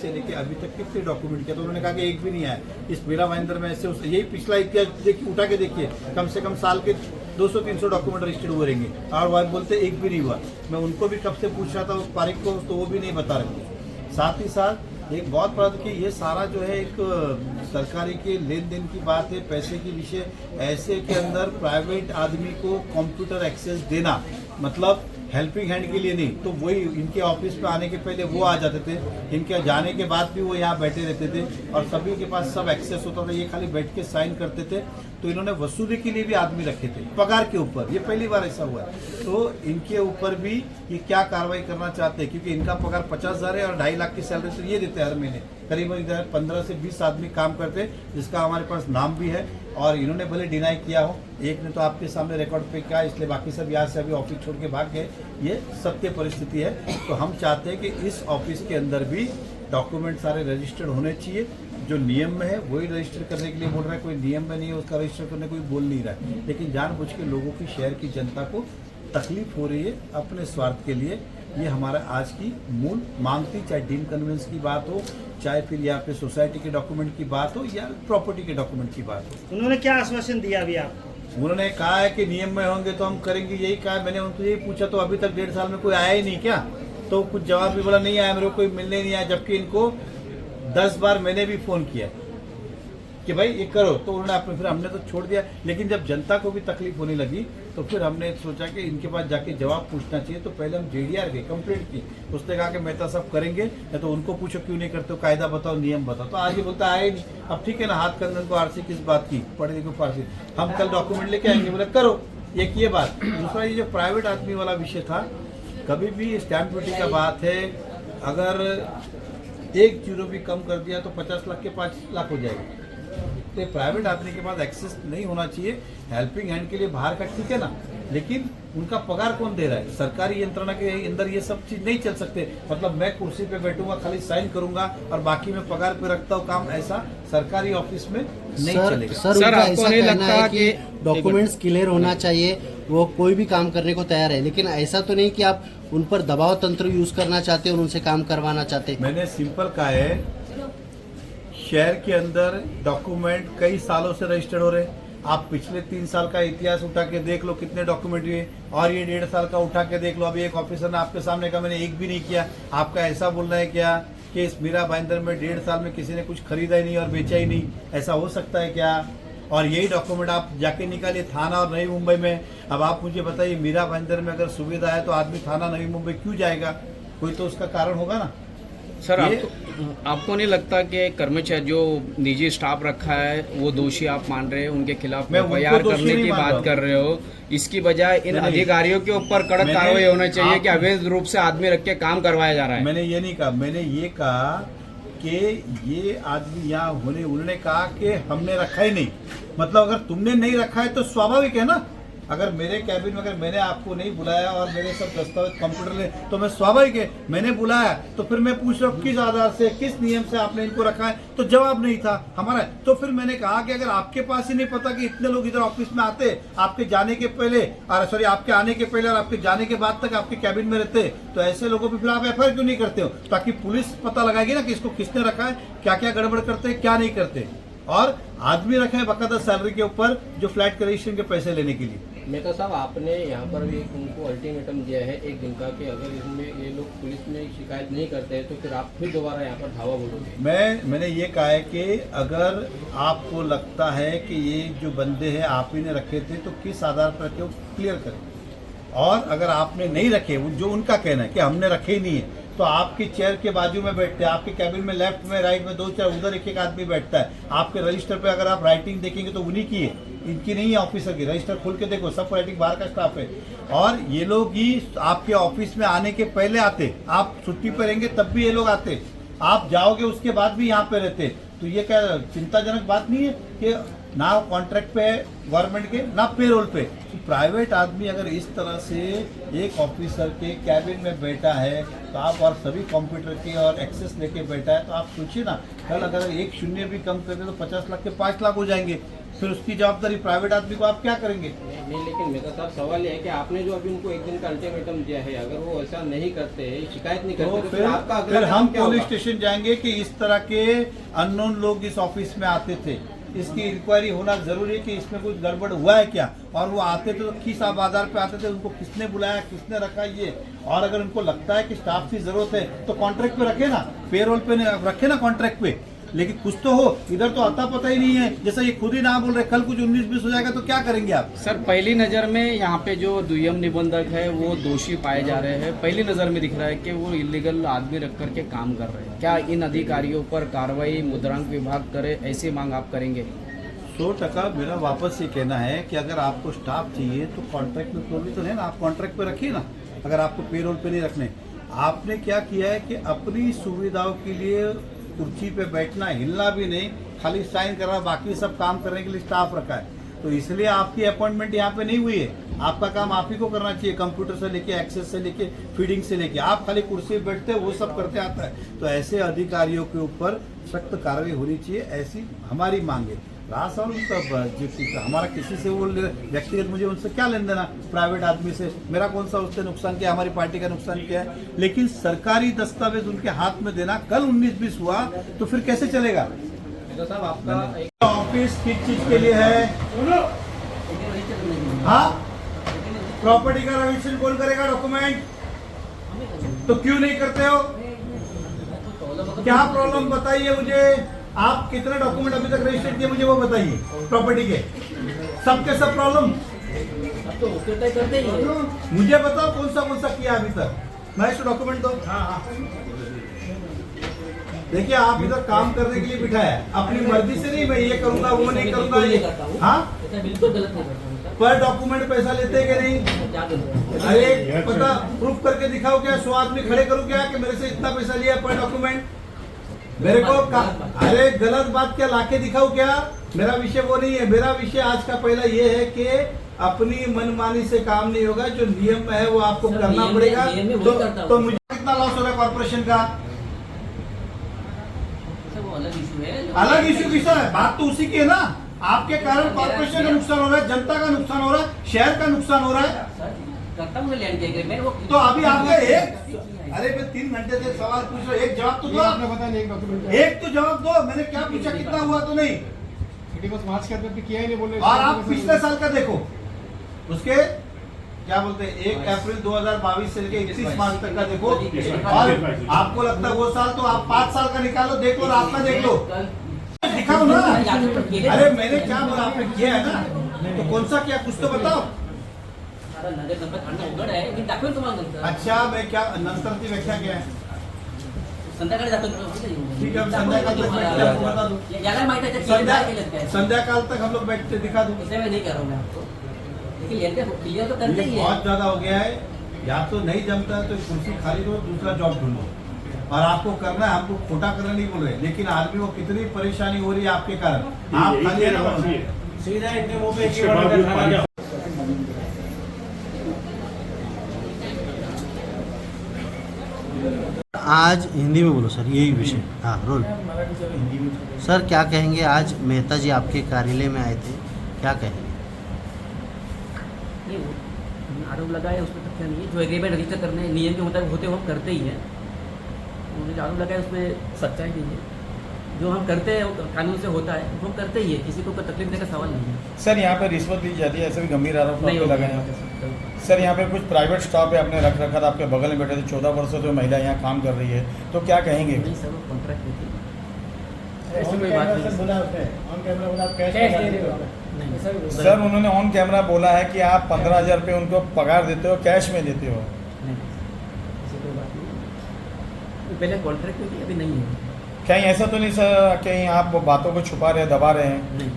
से लेके अभी तक कितने डॉक्यूमेंट किया, तो उन्होंने कहा कि एक भी नहीं आया। इस मीरा भाईंदर में ऐसे यही पिछला इतिहास देखिए, उठा के देखिए, कम से कम साल के 200-300 डॉक्यूमेंट रजिस्टर्ड हुए रहेंगे, और वह बोलते एक भी नहीं हुआ। मैं उनको भी कब से पूछ रहा था उस तारीख को, तो वो भी नहीं बता रहे। साथ ही साथ एक बहुत बड़ा कि ये सारा जो है एक सरकारी के लेन देन की बात है, पैसे की विषय, ऐसे के अंदर प्राइवेट आदमी को कंप्यूटर एक्सेस देना, मतलब हेल्पिंग हैंड के लिए नहीं, तो वही इनके ऑफिस में आने के पहले वो आ जाते थे, इनके जाने के बाद भी वो यहाँ बैठे रहते थे, और सभी के पास सब एक्सेस होता था, ये खाली बैठ के साइन करते थे। तो इन्होंने वसूली के लिए भी आदमी रखे थे पगार के ऊपर, ये पहली बार ऐसा हुआ है। तो इनके ऊपर भी ये क्या कार्रवाई करना चाहते हैं, क्योंकि इनका पगार 50,000 है और 2.5 लाख की सैलरी तो ये देते हैं हर महीने। करीबन 15 से 20 आदमी काम करते हैं, जिसका हमारे पास नाम भी है, और इन्होंने भले डिनाई किया हो, एक ने तो आपके सामने रिकॉर्ड पे किया, इसलिए बाकी सब यहाँ से अभी ऑफिस छोड़ के भाग गए, ये सत्य परिस्थिति है। तो हम चाहते हैं कि इस ऑफिस के अंदर भी डॉक्यूमेंट सारे रजिस्टर्ड होने चाहिए, जो नियम में है वही रजिस्टर करने के लिए बोल रहा है, कोई नियम में नहीं है उसका रजिस्टर करने कोई बोल नहीं रहा है, लेकिन जानबूझ के लोगों की, शहर की जनता को तकलीफ हो रही है अपने स्वार्थ के लिए। ये हमारा आज की मूल मांग थी, चाहे डीम कन्वेंस की बात हो, चाहे फिर यहाँ पे सोसाइटी के डॉक्यूमेंट की बात हो, या प्रॉपर्टी के डॉक्यूमेंट की बात हो। उन्होंने क्या आश्वासन दिया अभी आपको? उन्होंने कहा है कि नियम में होंगे तो हम करेंगे, यही कहा है। मैंने उनको यही पूछा, तो अभी तक 1.5 साल में कोई आया ही नहीं क्या? तो कुछ जवाब भी बोला नहीं आया, मेरे को कोई मिलने नहीं आया, जबकि इनको 10 बार मैंने भी फोन किया कि भाई ये करो, तो उन्होंने अपने, फिर हमने तो छोड़ दिया। लेकिन जब जनता को भी तकलीफ होने लगी, तो फिर हमने सोचा कि इनके पास जाके जवाब पूछना चाहिए। तो पहले हम JDR गए, कंप्लेंट की, उसने कहा कि मेहता साहब करेंगे, या तो उनको पूछो क्यों नहीं करते हो, कायदा बताओ, नियम बताओ। तो आज ये बोलता आया ही नहीं। अब ठीक है ना, हाथ कंधन को आरसी किस बात की, पढ़े लिखो फारसी, हम कल डॉक्यूमेंट लेके आएंगे, बोले करो। एक ये बात। दूसरा ये जो प्राइवेट आदमी वाला विषय था, कभी भी स्टैंप ड्यूटी का बात है, अगर 1 जीरो भी कम कर दिया तो 50 लाख के 5 लाख हो जाएगा। तो प्राइवेट आदमी के पास एक्सेस नहीं होना चाहिए। हेल्पिंग हैंड के लिए बाहर का ठीक है ना, लेकिन उनका पगार कौन दे रहा है? सरकारी यंत्रणा के अंदर ये सब चीज नहीं चल सकते। मतलब मैं कुर्सी पे बैठूंगा, खाली साइन करूंगा और बाकी मैं पगार पे रखता हूँ काम, ऐसा सरकारी ऑफिस में नहीं चलेगा। सर आपको नहीं लगता है कि डॉक्यूमेंट्स क्लियर होना चाहिए, वो कोई भी काम करने को तैयार है, लेकिन ऐसा तो नहीं कि आप उन पर दबाव तंत्र यूज करना चाहते हैं और उनसे काम करवाना चाहते हैं? मैंने सिंपल कहा है, शहर के अंदर डॉक्यूमेंट कई सालों से रजिस्टर्ड हो रहे। आप पिछले 3 साल का इतिहास उठा के देख लो कितने डॉक्यूमेंट हुए, और ये 1.5 साल का उठा के देख लो। अभी एक ऑफिसर ने आपके सामने कहा मैंने एक भी नहीं किया। आपका ऐसा बोलना है क्या कि इस मीरा भाईंदर में 1.5 साल में किसी ने कुछ खरीदा ही नहीं और बेचा ही नहीं? ऐसा हो सकता है क्या? और यही डॉक्यूमेंट आप जाके निकालिए थाना और नई मुंबई में। अब आप मुझे बताइए, मीरा भाईंदर में अगर सुविधा है तो आदमी थाना नई मुंबई क्यों जाएगा? कोई तो उसका कारण होगा ना। सर आपको नहीं लगता कि कर्मचारी जो निजी स्टाफ रखा है वो दोषी आप मान रहे हैं, उनके खिलाफ FIR करने की बात कर रहे हो? इसकी बजाय इन अधिकारियों के ऊपर कड़क कार्रवाई होना चाहिए कि अवैध रूप से आदमी रख के काम करवाया जा रहा है। मैंने ये नहीं कहा, मैंने ये कहा कि ये आदमी यहाँ होने, उन्होंने कहा कि हमने रखा ही नहीं। मतलब अगर तुमने नहीं रखा है तो स्वाभाविक है ना। अगर मेरे कैबिन में अगर मैंने आपको नहीं बुलाया और मेरे सब दस्तावेज कंप्यूटर ले, तो मैं स्वाभाविक है मैंने बुलाया, तो फिर मैं पूछ रहा हूँ किस आधार से, किस नियम से आपने इनको रखा है? तो जवाब नहीं था हमारा। तो फिर मैंने कहा कि अगर आपके पास ही नहीं पता कि इतने लोग इधर ऑफिस में आते, आपके जाने के पहले, और सॉरी आपके आने के पहले और आपके जाने के बाद तक आपके कैबिन में रहते, तो ऐसे लोगों पर फिर आप FIR क्यों नहीं करते हो? ताकि पुलिस पता लगाएगी ना कि इसको किसने रखा है, क्या क्या गड़बड़ करते हैं, क्या नहीं करते। और आदमी रखे हैं बकायदा सैलरी के ऊपर, जो फ्लैट रजिस्ट्रेशन के पैसे लेने के लिए। मेहता साहब, आपने यहाँ पर भी उनको अल्टीमेटम दिया है 1 दिन का कि अगर इसमें ये लोग पुलिस में शिकायत नहीं करते हैं तो फिर आप फिर दोबारा यहाँ पर धावा बोलोगे? मैंने ये कहा है कि अगर आपको लगता है कि ये जो बंदे हैं आप ही ने रखे थे, तो किस आधार पर रखे हो क्लियर करें। और अगर आपने नहीं रखे, जो उनका कहना है कि हमने रखे ही नहीं है, तो आपकी चेयर के बाजू में बैठते हैं, आपके कैबिन में लेफ्ट में राइट में 2 चेयर, उधर एक आदमी बैठता है। आपके रजिस्टर पे अगर आप राइटिंग देखेंगे तो उन्हीं की है, इनकी नहीं है ऑफिसर की। रजिस्टर खोल के देखो, सब राइटिंग बाहर का स्टाफ है। और ये लोग ही आपके ऑफिस में आने के पहले आते, आप छुट्टी पर रहेंगे तब भी ये लोग आते, आप जाओगे उसके बाद भी यहाँ पे रहते। तो ये क्या चिंताजनक बात नहीं है कि ना कॉन्ट्रैक्ट पे है गवर्नमेंट के, ना पेरोल पे। तो प्राइवेट आदमी अगर इस तरह से एक ऑफिसर के कैबिन में बैठा है तो आप और सभी कंप्यूटर की और एक्सेस लेके बैठा है, तो आप सोचिए ना, कल अगर एक शून्य भी कम करते तो 50 लाख के 5 लाख हो जाएंगे, फिर उसकी जवाबदारी प्राइवेट आदमी को आप क्या करेंगे? नहीं, लेकिन मेरा साहब सवाल ये है कि आपने जो अभी उनको एक दिन का अल्टीमेटम दिया है, अगर वो ऐसा नहीं करते, शिकायत नहीं करते, तो फिर आपका अगला फिर कदम हम क्या पुलिस होगा? स्टेशन जाएंगे कि इस तरह के अननोन लोग इस ऑफिस में आते थे, इसकी इंक्वायरी होना जरूरी है कि इसमें कुछ गड़बड़ हुआ है क्या। और वो आते थे तो किस आधार पे आते थे, उनको किसने बुलाया, किसने रखा ये। और अगर उनको लगता है कि स्टाफ की जरूरत है तो कॉन्ट्रैक्ट पे रखे ना, पेरोल पे रखे ना कॉन्ट्रैक्ट पे, लेकिन कुछ तो हो। इधर तो आता पता ही नहीं है, जैसा ये खुद ही ना बोल रहे, कल कुछ 19-20 हो जाएगा तो क्या करेंगे आप? सर पहली नज़र में यहाँ पे जो दुय्यम निबंधक है वो दोषी पाए जा रहे हैं। पहली नज़र में दिख रहा है कि वो इलीगल आदमी रख करके काम कर रहे हैं। क्या इन अधिकारियों पर कार्रवाई मुद्रांक विभाग करे, ऐसी मांग आप करेंगे? 100% मेरा वापस ये कहना है कि अगर आपको स्टाफ चाहिए तो कॉन्ट्रैक्ट में प्रोविजन है ना, आप कॉन्ट्रैक्ट पे रखिए ना। अगर आपको पेरोल पे नहीं रखने, आपने क्या किया है कि अपनी सुविधाओं के लिए कुर्सी पे बैठना, हिलना भी नहीं, खाली साइन करना, बाकी सब काम करने के लिए स्टाफ रखा है। तो इसलिए आपकी अपॉइंटमेंट यहाँ पे नहीं हुई है। आपका काम आप ही को करना चाहिए, कंप्यूटर से लेके, एक्सेस से लेके, फीडिंग से लेके। आप खाली कुर्सी पे बैठते वो सब करते आता है। तो ऐसे अधिकारियों के ऊपर सख्त कार्रवाई होनी चाहिए, ऐसी हमारी मांग है। रास और उनका हमारा किसी से वो व्यक्तिगत, मुझे उनसे क्या लेन देना, प्राइवेट आदमी से मेरा कौन सा उससे नुकसान किया, हमारी पार्टी का नुकसान किया है। लेकिन सरकारी दस्तावेज उनके हाथ में देना, कल 19-20 हुआ तो फिर कैसे चलेगा? तो साहब आपका ऑफिस किस चीज के लिए है? हाँ, प्रॉपर्टी का रजिस्ट्रेशन कौन करेगा? डॉक्यूमेंट तो क्यों नहीं करते हो? क्या प्रॉब्लम बताइए मुझे। आप कितने डॉक्यूमेंट अभी तक रजिस्टर्ड किए मुझे वो बताइए, प्रॉपर्टी के सबके सब प्रॉब्लम तो उसके तय करते ही है। मुझे बताओ कौन सा किया अभी तक। मैं इस डॉक्यूमेंट दो। देखिए, आप इधर काम करने के लिए बिठाया है, अपनी मर्जी से नहीं, मैं ये करूंगा वो नहीं करूंगा ये। हाँ, बिल्कुल गलत नहीं करता हूँ। पर डॉक्यूमेंट पैसा लेते हैं कि नहीं? क्या करूँ? अरे पता प्रूफ करके दिखाओ क्या, 100 आदमी खड़े करूँ क्या कि मेरे से इतना पैसा लिया पर डॉक्यूमेंट मेरे को अरे गलत बात क्या लाके दिखाओ क्या? मेरा विषय वो नहीं है। मेरा विषय आज का पहला ये है कि अपनी मनमानी से काम नहीं होगा, जो नियम में है वो आपको करना पड़ेगा। तो मुझे कितना लॉस हो रहा है कॉर्पोरेशन का? अलग इशू है। अलग इशू किसा है? बात तो उसी की है ना। आपके कारण कॉर्पोरेशन का नुकसान हो रहा है, जनता का नुकसान हो रहा है, शहर का नुकसान हो रहा है। करता हूँ लैंड के एग्रीमेंट वो। तो अभी आपका अरे मैं 3 घंटे से सवाल पूछ रहा हूँ, एक जवाब तो दो। आपने बताया एक तो जवाब दो। मैंने क्या पूछा, कितना हुआ तो नहीं। मार्च के अंदर किया ही नहीं बोले। और आप पिछले साल का देखो, उसके क्या बोलते हैं 1 अप्रैल 2022 से लेकर 31 मार्च तक का देखो। और आपको लगता है वो साल, तो आप 5 साल का निकालो, देख लो, और आपका देख लो, दिखाओ ना। अरे मैंने क्या बोला, आपने किया है ना, तो कौन सा किया कुछ तो बताओ। अच्छा, मैं क्या नंतरची व्याख्या क्या है? संध्याकाळी जातो ठीक है, संध्याकाळ तक मैं बता दूं। याला माहिती आहे ते काय केलं काय संध्याकाल तक हम लोग बैठते दिखा दूं। इसे मैं नहीं कर रहा हूं मैं आपको, लेकिन लेते हो क्लियर तो करते ही है। बहुत ज्यादा हो गया है, या तो नहीं जमता है तो कुर्सी खाली करो, दूसरा जॉब ढूंढो। और आपको करना है, हमको खोटा करना नहीं बोल रहे, लेकिन आदमी को कितनी परेशानी हो रही है आपके कारण। आप खाली सीधा इतने वो पे आज हिंदी में बोलो सर, यही विषय। हाँ, रोल। सर क्या कहेंगे, आज मेहता जी आपके कार्यालय में आए थे, क्या कहेंगे? ये आरोप लगाया उसमें तथ्य नहीं है। जो एग्रीमेंट रजिस्टर करने नियम के मुताबिक होते वो हम करते ही हैं। उन्होंने जो आरोप लगाया उसमें सच्चाई नहीं है। जो हम करते हैं कानून से होता है वो हम करते ही है, किसी को कोई तकलीफ देने का सवाल नहीं है। सर यहाँ पे रिश्वत ली जाती है, ऐसे भी गंभीर आरोप नहीं आपको लगे होगा। हैं। सर यहाँ पे कुछ प्राइवेट स्टाफ है, आपने रख रखा था, आपके बगल में बैठे थे, 14 वर्षों से महिला यहाँ काम कर रही है, तो क्या कहेंगे? नहीं सर, वो कॉन्ट्रैक्ट में थी, ऐसी कोई बात नहीं। सर उन्होंने ऑन कैमरा बोला है कि आप 15,000 रुपये उनको पगार देते हो, कैश में देते हो। नहीं, ऐसी कोई बात नहीं। पहले कॉन्ट्रैक्ट में थी, अभी नहीं है। कहीं ऐसा तो नहीं सर कहीं आप बातों को छुपा रहे हैं, दबा रहे हैं? नहीं।